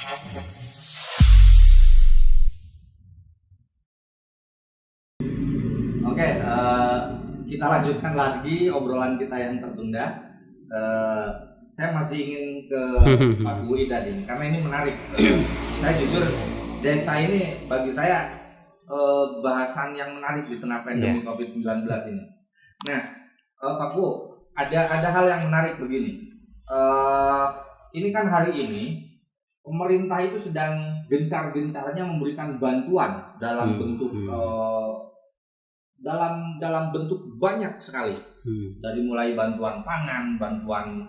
Oke, kita lanjutkan lagi obrolan kita yang tertunda. Saya masih ingin ke Pak Bu Ida ini karena ini menarik. Saya jujur, desa ini bagi saya bahasan yang menarik di tengah pandemi COVID-19 ini. Nah, Pak Bu, ada hal yang menarik begini. Ini kan hari ini pemerintah itu sedang gencar-gencarnya memberikan bantuan dalam bentuk dalam bentuk banyak sekali, dari mulai bantuan pangan, bantuan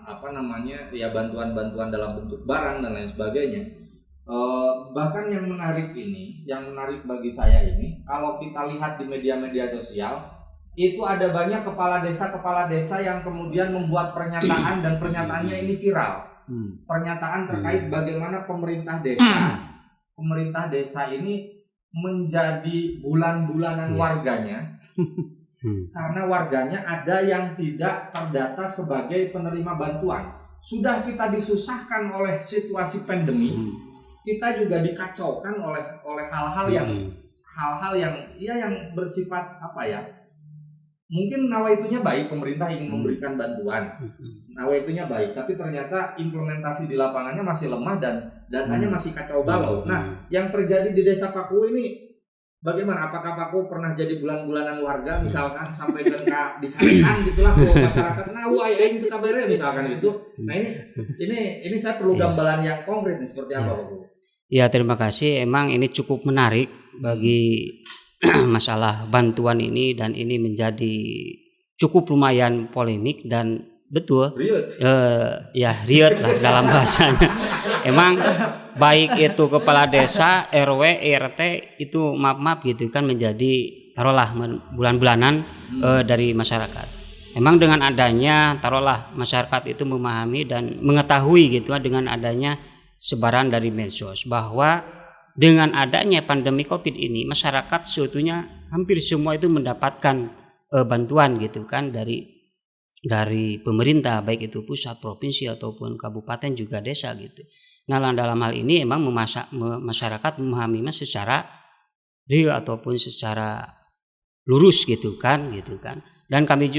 bantuan dalam bentuk barang dan lain sebagainya. Bahkan yang menarik bagi saya ini, kalau kita lihat di media-media sosial, itu ada banyak kepala desa yang kemudian membuat pernyataan dan pernyataannya ini viral. Pernyataan terkait bagaimana pemerintah desa ini menjadi bulan-bulanan warganya karena warganya ada yang tidak terdata sebagai penerima bantuan. Sudah kita disusahkan oleh situasi pandemi, kita juga dikacaukan oleh hal-hal yang bersifat mungkin nawaitunya baik, pemerintah ingin memberikan bantuan, nawaitunya baik, tapi ternyata implementasi di lapangannya masih lemah dan datanya masih kacau balau. Nah, yang terjadi di desa Paku ini bagaimana? Apakah Paku pernah jadi bulan-bulanan warga misalkan sampai dicarikan gitulah ke masyarakat, nah aing kita bere misalkan gitu. Nah, ini saya perlu gambaran yang konkret nih, seperti apa Paku? Ya, terima kasih. Emang ini cukup menarik bagi masalah bantuan ini, dan ini menjadi cukup lumayan polemik dan betul riut lah dalam bahasanya. Emang baik itu kepala desa, RW, RT itu maaf gitu kan menjadi taruhlah bulan-bulanan dari masyarakat. Emang dengan adanya taruhlah masyarakat itu memahami dan mengetahui gitu dengan adanya sebaran dari medsos bahwa dengan adanya pandemi Covid ini masyarakat sebetulnya hampir semua itu mendapatkan bantuan gitu kan dari pemerintah, baik itu pusat, provinsi ataupun kabupaten juga desa gitu. Nah, dalam hal ini emang masyarakat memahaminya secara real ataupun secara lurus gitu kan. Dan kami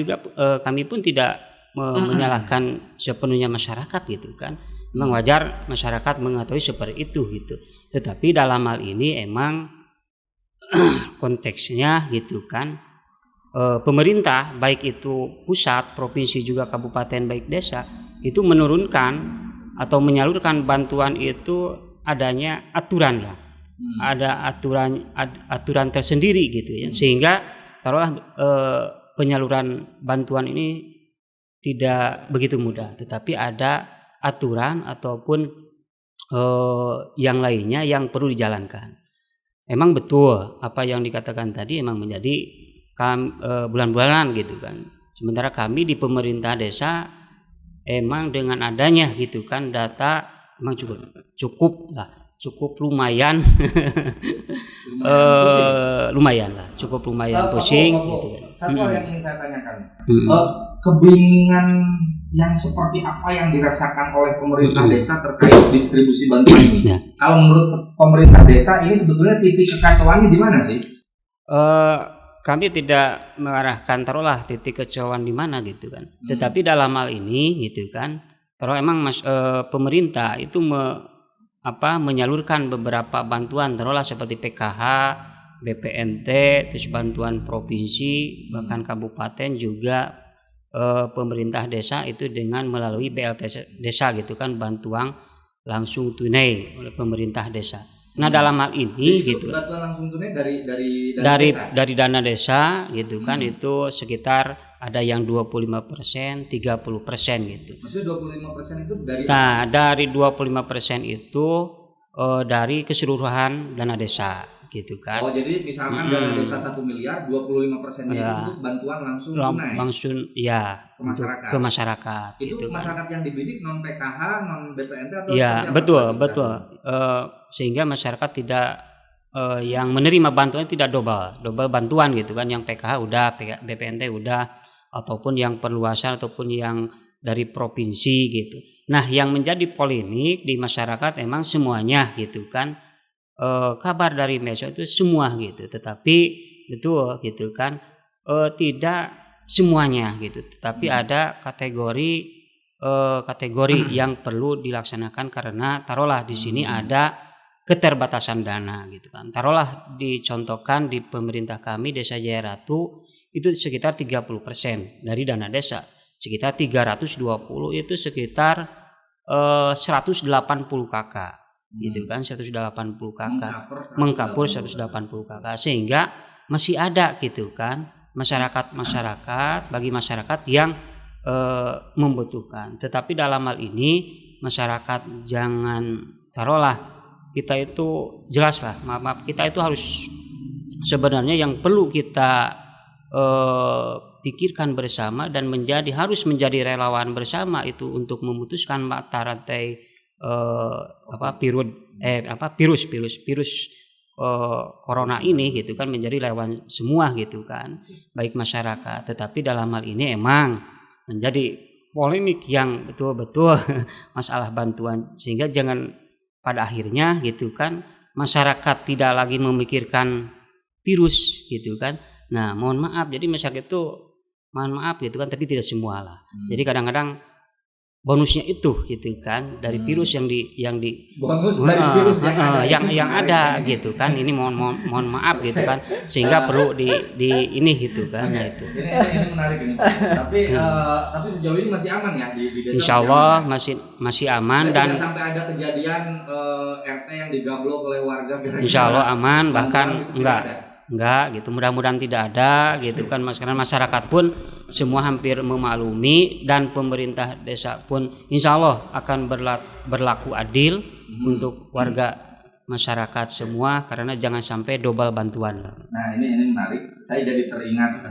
pun tidak menyalahkan sepenuhnya masyarakat gitu kan. Memang wajar masyarakat mengetahui seperti itu gitu. Tetapi dalam hal ini emang konteksnya gitu kan, pemerintah baik itu pusat, provinsi juga kabupaten baik desa itu menurunkan atau menyalurkan bantuan itu adanya aturan lah. Ada aturan tersendiri gitu ya. Sehingga taruhlah penyaluran bantuan ini tidak begitu mudah, tetapi ada aturan ataupun yang lainnya yang perlu dijalankan. Emang betul apa yang dikatakan tadi, emang menjadi bulan-bulanan gitu kan. Sementara kami di pemerintah desa emang dengan adanya gitu kan data emang cukup lumayan cukup lumayan pusing gitu kan. Satu hal yang ingin saya tanyakan, kebingungan yang seperti apa yang dirasakan oleh pemerintah desa terkait distribusi bantuan ini? Kalau menurut pemerintah desa ini sebetulnya titik kekacauannya di mana sih? Kami tidak mengarahkan taruhlah titik kekacauan di mana gitu kan. Tetapi dalam hal ini gitu kan, taruh emang pemerintah itu menyalurkan beberapa bantuan taruhlah seperti PKH, BPNT, terus bantuan provinsi, bahkan kabupaten juga pemerintah desa itu dengan melalui BLT desa gitu kan, bantuan langsung tunai oleh pemerintah desa. Nah, dalam hal ini jadi gitu bantuan langsung tunai dari dana desa gitu kan, itu sekitar ada yang 25%, 30% gitu. Maksudnya 25% itu dari Nah, dari 25% itu dari keseluruhan dana desa gitu kan. Oh, jadi misalkan dana desa 1 miliar, 25%-nya itu untuk bantuan langsung tunai. Langsung ke masyarakat. Itu gitu masyarakat kan yang dibidik non PKH, non BPNT atau ya, betul. Sehingga masyarakat tidak yang menerima bantuan tidak double bantuan gitu kan, yang PKH udah, BPNT udah, ataupun yang perluasan ataupun yang dari provinsi gitu. Nah, yang menjadi polemik di masyarakat emang semuanya gitu kan, kabar dari medsos itu semua gitu, tetapi betul gitu kan, tidak semuanya gitu, tetapi ada kategori yang perlu dilaksanakan karena taruhlah di sini ada keterbatasan dana gitu kan. Taruhlah dicontohkan di pemerintah kami Desa Jaya Ratu itu sekitar 30% dari dana desa. Sekitar 320 itu sekitar 180 KK gitu kan, 180 KK mengcover 180 KK sehingga masih ada gitu kan masyarakat bagi masyarakat yang membutuhkan. Tetapi dalam hal ini masyarakat jangan taruhlah kita itu jelas lah maaf kita itu harus sebenarnya yang perlu kita pikirkan bersama dan harus menjadi relawan bersama itu untuk memutuskan mata rantai virus corona ini gitu kan menjadi relawan semua gitu kan baik masyarakat. Tetapi dalam hal ini emang menjadi polemik yang betul-betul masalah bantuan sehingga jangan pada akhirnya gitu kan masyarakat tidak lagi memikirkan virus gitu kan. Nah, mohon maaf, jadi masyarakat itu mohon maaf gitu kan, tapi tidak semua lah. Jadi kadang-kadang bonusnya itu gitu kan dari virus yang di bonus dari virus yang ada gitu kan. Ini mohon maaf gitu kan, sehingga perlu di ini gitu kan. Nah, itu. Ini menarik ini. Tapi sejauh ini masih aman ya di desa. Insya Allah masih aman dan tidak sampai ada kejadian RT yang digablok oleh warga. Insya Allah aman, bahkan enggak gitu, mudah-mudahan tidak ada gitu kan. Karena masyarakat pun semua hampir memaklumi dan pemerintah desa pun insya Allah akan berlaku adil untuk warga masyarakat semua karena jangan sampai double bantuan. Nah ini menarik, saya jadi teringat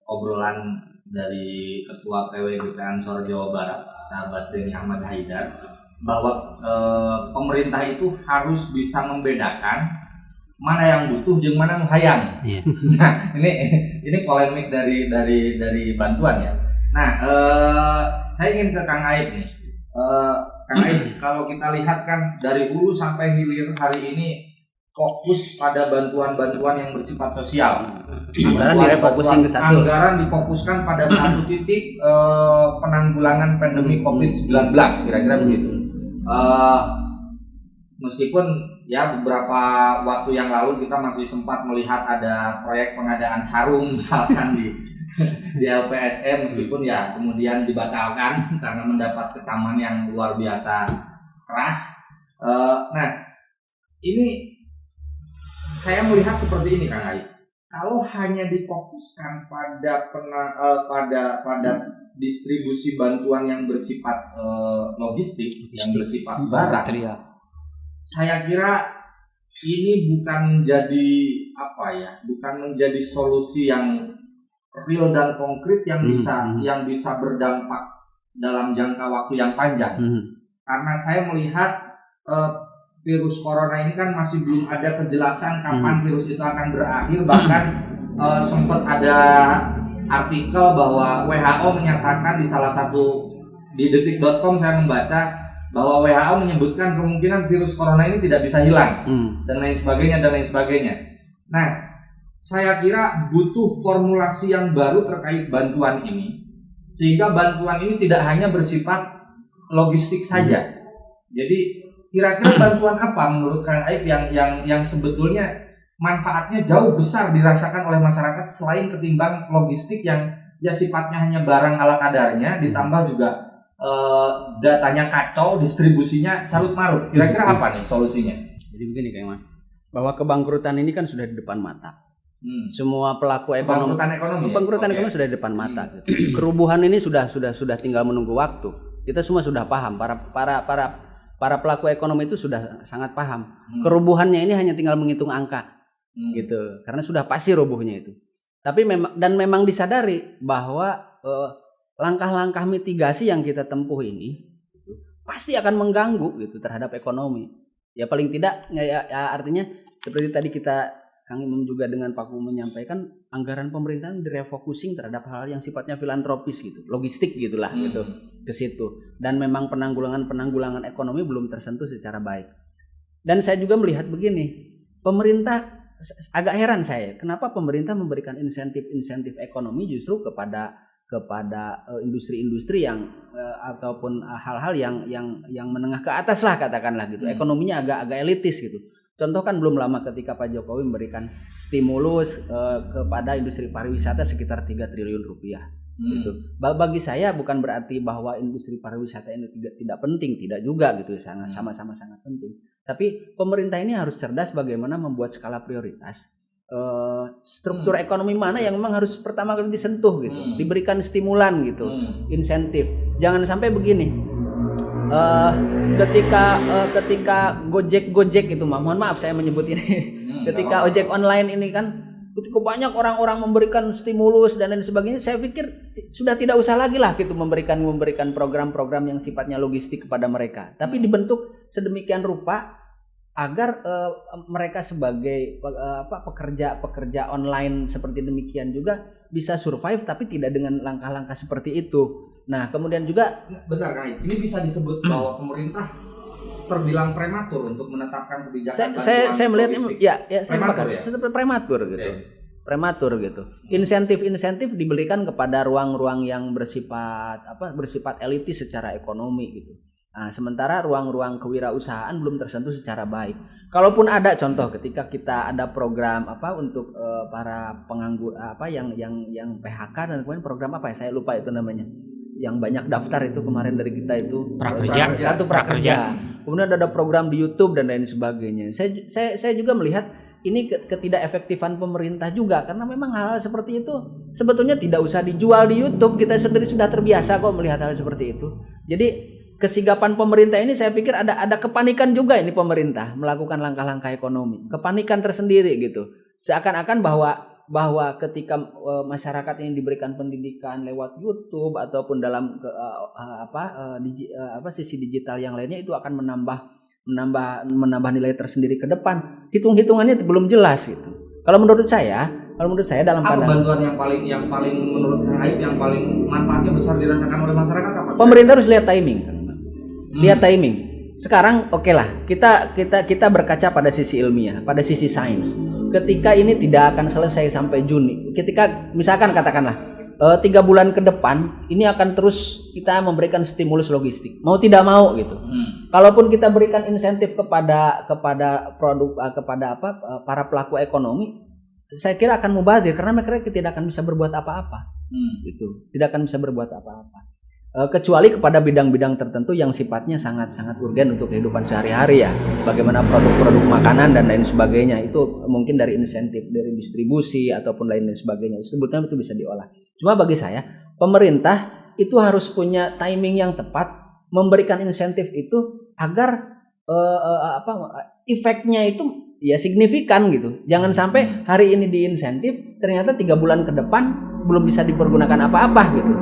obrolan dari Ketua PWGP Ansor Jawa Barat sahabat Denny Ahmad Haidar bahwa pemerintah itu harus bisa membedakan mana yang butuh jeung mana yang hayang. Yeah. Nah, ini polemik dari bantuan ya. Nah, saya ingin ke Kang Aib nih. Kang Aib, kalau kita lihat kan dari hulu sampai hilir hari ini fokus pada bantuan-bantuan yang bersifat sosial. Anggaran difokuskan pada satu titik penanggulangan pandemi COVID-19 kira-kira begitu. Meskipun ya beberapa waktu yang lalu kita masih sempat melihat ada proyek pengadaan sarung misalkan di LPSM meskipun ya kemudian dibatalkan karena mendapat kecaman yang luar biasa keras. Nah ini saya melihat seperti ini Kang Aib. Kalau hanya difokuskan pada distribusi bantuan yang bersifat logistik, yang bersifat barang. Saya kira ini bukan menjadi solusi yang real dan konkret yang bisa berdampak dalam jangka waktu yang panjang. Karena saya melihat virus corona ini kan masih belum ada kejelasan kapan virus itu akan berakhir. Bahkan sempat ada artikel bahwa WHO menyatakan di salah satu di detik.com saya membaca bahwa WHO menyebutkan kemungkinan virus corona ini tidak bisa hilang dan lain sebagainya. Nah, saya kira butuh formulasi yang baru terkait bantuan ini sehingga bantuan ini tidak hanya bersifat logistik saja. Jadi kira-kira bantuan apa menurut Kang Aib yang sebetulnya manfaatnya jauh besar dirasakan oleh masyarakat selain ketimbang logistik yang ya sifatnya hanya barang ala kadarnya ditambah juga datanya kacau, distribusinya carut marut. Kira-kira apa nih solusinya? Jadi begini Kang Iman, bahwa kebangkrutan ini kan sudah di depan mata. Semua pelaku ekonomi, bangkrutan ekonomi sudah di depan mata. Gitu. Kerubuhan ini sudah tinggal menunggu waktu. Kita semua sudah paham, para pelaku ekonomi itu sudah sangat paham. Kerubuhannya ini hanya tinggal menghitung angka, gitu. Karena sudah pasti rubuhnya itu. Tapi memang disadari bahwa langkah-langkah mitigasi yang kita tempuh ini pasti akan mengganggu gitu terhadap ekonomi. Ya paling tidak ya artinya seperti tadi kita Kang Imam juga dengan Pak Ku menyampaikan anggaran pemerintahan direfocusing terhadap hal yang sifatnya filantropis gitu, logistik gitulah gitu ke situ. Dan memang penanggulangan ekonomi belum tersentuh secara baik. Dan saya juga melihat begini, pemerintah agak heran saya, kenapa pemerintah memberikan insentif ekonomi justru kepada industri-industri yang ataupun hal-hal yang menengah ke atas lah katakanlah gitu. Ekonominya agak elitis gitu. Contoh kan belum lama ketika Pak Jokowi memberikan stimulus kepada industri pariwisata sekitar 3 triliun rupiah. Gitu. Bagi saya bukan berarti bahwa industri pariwisata ini tidak penting, tidak juga gitu, sama-sama sangat penting. Tapi pemerintah ini harus cerdas bagaimana membuat skala prioritas. Struktur ekonomi mana yang memang harus pertama kali disentuh gitu, diberikan stimulan gitu, insentif. Jangan sampai begini. Ketika Gojek itu, mohon maaf saya menyebut ini, ketika ojek online ini kan ketika banyak orang-orang memberikan stimulus dan lain sebagainya, saya pikir sudah tidak usah lagi lah gitu memberikan program-program yang sifatnya logistik kepada mereka, tapi dibentuk sedemikian rupa agar mereka sebagai pekerja online seperti demikian juga bisa survive, tapi tidak dengan langkah-langkah seperti itu. Nah, kemudian juga benar Kang, ini bisa disebut bahwa pemerintah terbilang prematur untuk menetapkan kebijakan saya melihat prematur gitu. Prematur gitu. Insentif diberikan kepada ruang-ruang yang bersifat elitis secara ekonomi gitu. Nah, sementara ruang-ruang kewirausahaan belum tersentuh secara baik. Kalaupun ada contoh ketika kita ada program untuk para penganggur yang PHK dan kemudian program saya lupa itu namanya. Yang banyak daftar itu kemarin dari kita itu prakerja. Kemudian ada program di YouTube dan lain sebagainya. Saya juga melihat ini ketidakefektifan pemerintah juga, karena memang hal seperti itu sebetulnya tidak usah dijual di YouTube. Kita sendiri sudah terbiasa kok melihat hal seperti itu. Jadi kesigapan pemerintah ini saya pikir ada kepanikan juga ini pemerintah melakukan langkah-langkah ekonomi. Kepanikan tersendiri gitu. Seakan-akan bahwa ketika masyarakat ini diberikan pendidikan lewat YouTube ataupun dalam sisi digital yang lainnya, itu akan menambah nilai tersendiri ke depan. Hitung-hitungannya belum jelas gitu. Kalau menurut saya dalam pandangan bantuan yang paling menurut Aib yang paling manfaatnya besar dirasakan oleh masyarakat apa? Pemerintah harus lihat timing. Lihat timing. Sekarang oke lah, kita berkaca pada sisi ilmiah, pada sisi sains. Ketika ini tidak akan selesai sampai Juni, ketika misalkan katakanlah 3 bulan ke depan ini akan terus kita memberikan stimulus logistik, mau tidak mau gitu. Kalaupun kita berikan insentif kepada para pelaku ekonomi, saya kira akan mubazir karena mereka tidak akan bisa berbuat apa-apa. Gitu. Tidak akan bisa berbuat apa-apa. Kecuali kepada bidang-bidang tertentu yang sifatnya sangat-sangat urgen untuk kehidupan sehari-hari ya. Bagaimana produk-produk makanan dan lain sebagainya, itu mungkin dari insentif, dari distribusi ataupun lain sebagainya. Sebetulnya itu bisa diolah. Cuma bagi saya, pemerintah itu harus punya timing yang tepat memberikan insentif itu agar efeknya itu ya signifikan gitu. Jangan sampai hari ini diinsentif ternyata 3 bulan ke depan belum bisa dipergunakan apa-apa gitu.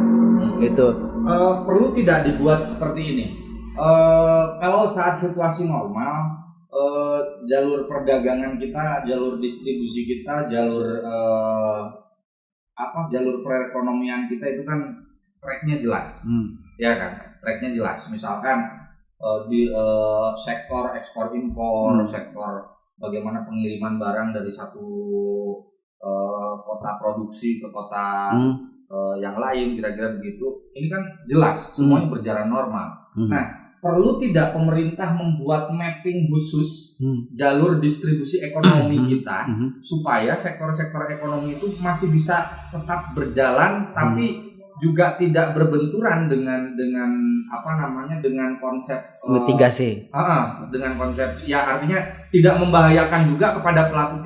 Gitu. Perlu tidak dibuat seperti ini. Kalau saat situasi normal, jalur perdagangan kita, jalur distribusi kita, jalur perekonomian kita itu kan tracknya jelas, ya kan? Tracknya jelas. Misalkan di sektor ekspor impor, sektor bagaimana pengiriman barang dari satu kota produksi ke kota yang lain, kira-kira begitu. Ini kan jelas semuanya berjalan normal. Nah, perlu tidak pemerintah membuat mapping khusus jalur distribusi ekonomi kita supaya sektor-sektor ekonomi itu masih bisa tetap berjalan tapi juga tidak berbenturan dengan konsep mitigasi. Dengan konsep ya artinya tidak membahayakan juga kepada pelaku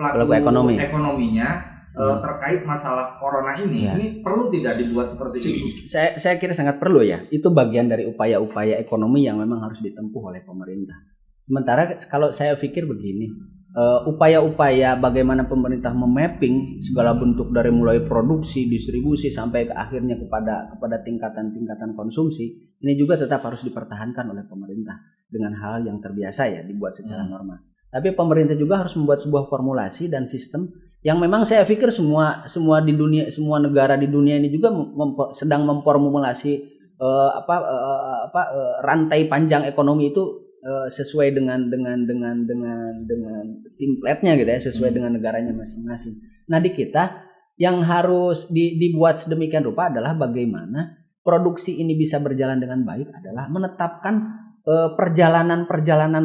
ekonominya. Terkait masalah corona ini, ini perlu tidak dibuat seperti itu? Saya kira sangat perlu ya. Itu bagian dari upaya-upaya ekonomi yang memang harus ditempuh oleh pemerintah. Sementara kalau saya pikir begini, upaya-upaya bagaimana pemerintah memapping segala bentuk dari mulai produksi, distribusi sampai ke akhirnya kepada tingkatan konsumsi, ini juga tetap harus dipertahankan oleh pemerintah dengan hal yang terbiasa ya dibuat secara normal. Tapi pemerintah juga harus membuat sebuah formulasi dan sistem yang memang saya pikir semua di dunia, semua negara di dunia ini juga sedang memformulasi rantai panjang ekonomi itu sesuai dengan template-nya gitu ya, sesuai dengan negaranya masing-masing. Nah, di kita yang harus dibuat sedemikian rupa adalah bagaimana produksi ini bisa berjalan dengan baik adalah menetapkan perjalanan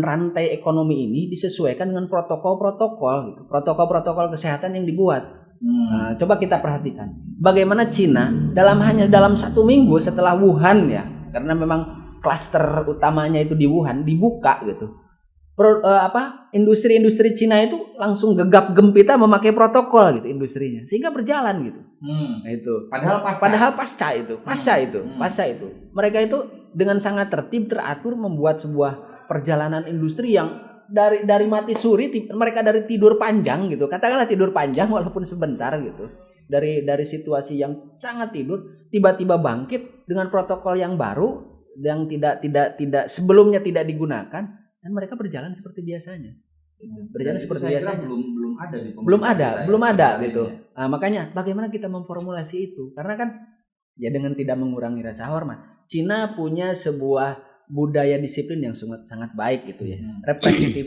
rantai ekonomi ini disesuaikan dengan protokol-protokol gitu. Protokol-protokol kesehatan yang dibuat. Nah, coba kita perhatikan bagaimana Cina dalam 1 minggu setelah Wuhan ya, karena memang klaster utamanya itu di Wuhan dibuka gitu. Industri-industri Cina itu langsung gegap gempita memakai protokol gitu industrinya, sehingga berjalan gitu. Nah, itu. Padahal pasca itu. Mereka itu dengan sangat tertib teratur membuat sebuah perjalanan industri yang dari mati suri, mereka dari tidur panjang gitu. Katakanlah tidur panjang walaupun sebentar gitu. Dari situasi yang sangat tidur tiba-tiba bangkit dengan protokol yang baru yang tidak sebelumnya tidak digunakan, dan mereka berjalan seperti biasanya. Berjalan seperti biasanya. Belum ada gitu. Nah, makanya bagaimana kita memformulasi itu? Karena kan ya dengan tidak mengurangi rasa hormat. Cina punya sebuah budaya disiplin yang sangat baik gitu ya.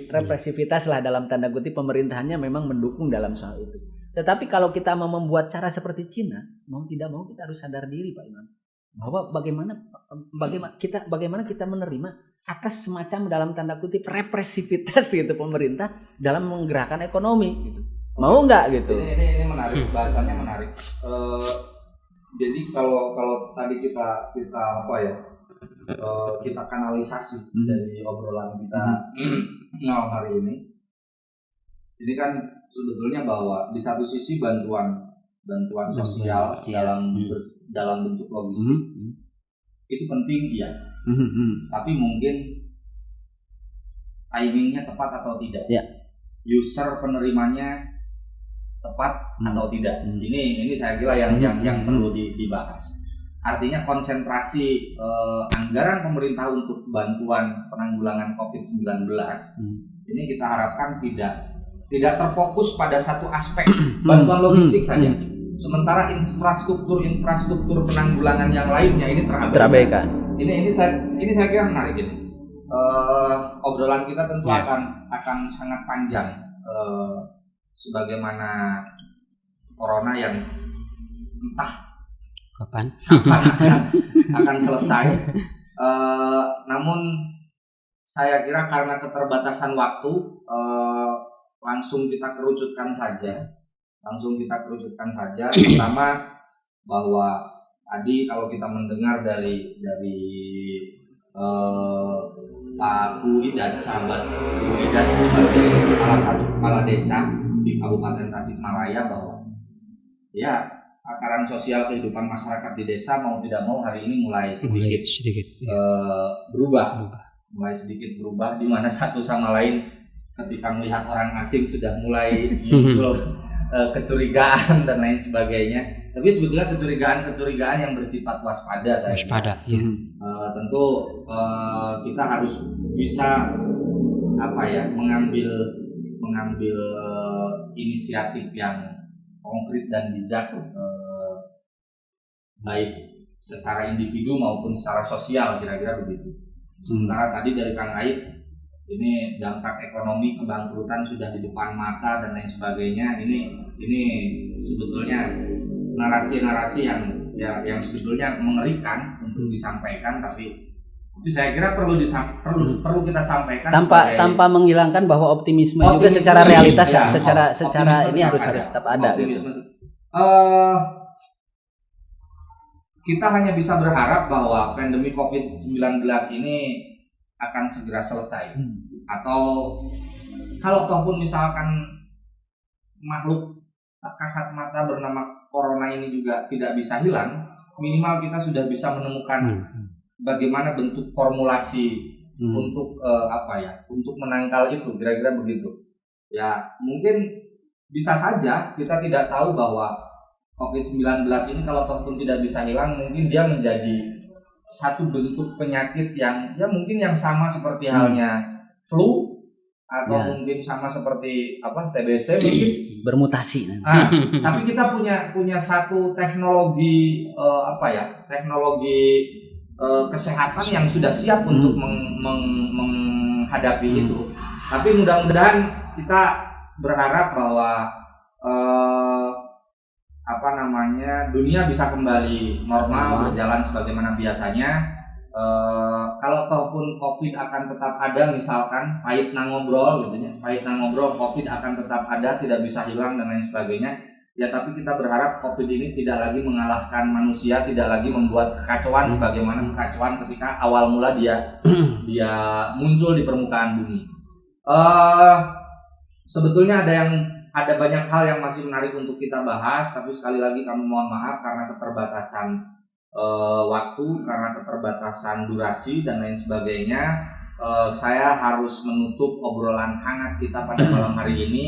Represivitas lah dalam tanda kutip, pemerintahannya memang mendukung dalam soal itu. Tetapi kalau kita mau membuat cara seperti Cina, mau tidak mau kita harus sadar diri Pak Imam, bahwa bagaimana kita menerima atas semacam dalam tanda kutip represivitas gitu pemerintah dalam menggerakkan ekonomi gitu. Mau nggak gitu? Ini menarik, bahasanya menarik. Jadi kalau tadi kita kita kanalisasi dari obrolan kita malam hari ini kan sebetulnya bahwa di satu sisi bantuan sosial dalam bentuk logistik itu penting ya, tapi mungkin timingnya tepat atau tidak, user penerimanya tepat atau tidak. Ini saya kira yang perlu dibahas. Artinya konsentrasi anggaran pemerintah untuk bantuan penanggulangan COVID-19 ini kita harapkan tidak terfokus pada satu aspek bantuan logistik saja. Sementara infrastruktur penanggulangan yang lainnya ini terabaikan. Ini saya kira menarik ini. Obrolan kita tentu akan sangat panjang. Sebagaimana corona yang entah kapan akan selesai. Namun saya kira karena keterbatasan waktu, langsung kita kerucutkan saja. Pertama, bahwa tadi kalau kita mendengar dari Pak Idan, sahabat Idan sebagai salah satu kepala desa di Kabupaten Tasikmalaya, bahwa ya tataran sosial kehidupan masyarakat di desa mau tidak mau hari ini mulai sedikit berubah, di mana satu sama lain ketika melihat orang asing sudah mulai muncul kecurigaan dan lain sebagainya. Tapi sebetulnya kecurigaan yang bersifat waspada saya. Tentu kita harus bisa mengambil inisiatif yang konkret dan bijak, baik secara individu maupun secara sosial, kira-kira begitu. Sementara tadi dari Kang Aib, ini dampak ekonomi, kebangkrutan sudah di depan mata dan lain sebagainya. Ini sebetulnya narasi-narasi yang sebetulnya mengerikan untuk disampaikan, tapi saya kira perlu kita sampaikan tanpa menghilangkan bahwa optimisme juga secara realitas secara ini harus tetap ada gitu. Kita hanya bisa berharap bahwa pandemi COVID-19 ini akan segera selesai, atau kalau ataupun misalkan makhluk tak kasat mata bernama corona ini juga tidak bisa hilang, minimal kita sudah bisa menemukan bagaimana bentuk formulasi untuk untuk menangkal itu, kira-kira begitu. Ya mungkin bisa saja kita tidak tahu bahwa COVID-19 ini kalau ataupun tidak bisa hilang, mungkin dia menjadi satu bentuk penyakit yang ya mungkin yang sama seperti halnya flu atau mungkin sama seperti TBC mungkin bermutasi. Tapi kita punya satu teknologi teknologi kesehatan yang sudah siap untuk menghadapi itu. Tapi mudah-mudahan kita berharap bahwa dunia bisa kembali normal, berjalan sebagaimana biasanya. Kalau ataupun COVID akan tetap ada, misalkan pahit na ngobrol gitu ya, COVID akan tetap ada, tidak bisa hilang dan lain sebagainya. Ya, tapi kita berharap COVID ini tidak lagi mengalahkan manusia, tidak lagi membuat kekacauan sebagaimana kekacauan ketika awal mula dia muncul di permukaan bumi. Sebetulnya ada banyak hal yang masih menarik untuk kita bahas, tapi sekali lagi kami mohon maaf karena keterbatasan waktu, karena keterbatasan durasi dan lain sebagainya. Saya harus menutup obrolan hangat kita pada malam hari ini.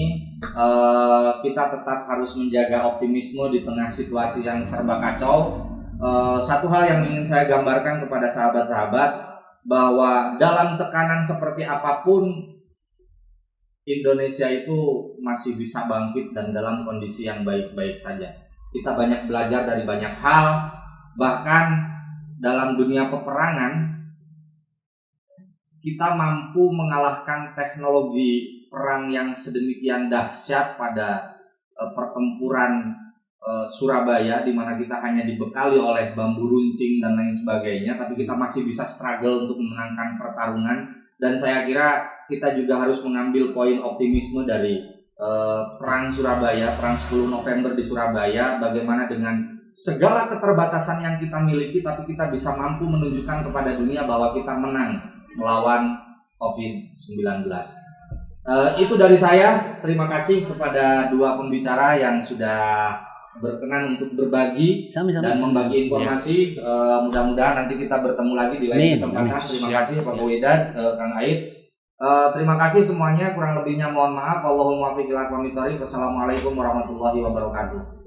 Kita tetap harus menjaga optimisme di tengah situasi yang serba kacau. Satu hal yang ingin saya gambarkan kepada sahabat-sahabat, bahwa dalam tekanan seperti apapun Indonesia itu masih bisa bangkit dan dalam kondisi yang baik-baik saja. Kita banyak belajar dari banyak hal, bahkan dalam dunia peperangan kita mampu mengalahkan teknologi perang yang sedemikian dahsyat pada pertempuran Surabaya, di mana kita hanya dibekali oleh bambu runcing dan lain sebagainya, tapi kita masih bisa struggle untuk memenangkan pertarungan. Dan saya kira kita juga harus mengambil poin optimisme dari perang Surabaya, perang 10 November di Surabaya, bagaimana dengan segala keterbatasan yang kita miliki, tapi kita bisa mampu menunjukkan kepada dunia bahwa kita menang melawan COVID-19. Itu dari saya. Terima kasih kepada dua pembicara yang sudah berkenan untuk berbagi dan membagi informasi. Mudah-mudahan nanti kita bertemu lagi di lain kesempatan. Terima kasih Pak Widad, Kang Aid. Terima kasih semuanya. Kurang lebihnya mohon maaf. Allahumma fiqh ila qawmi thoriq. Wassalamualaikum warahmatullahi wabarakatuh.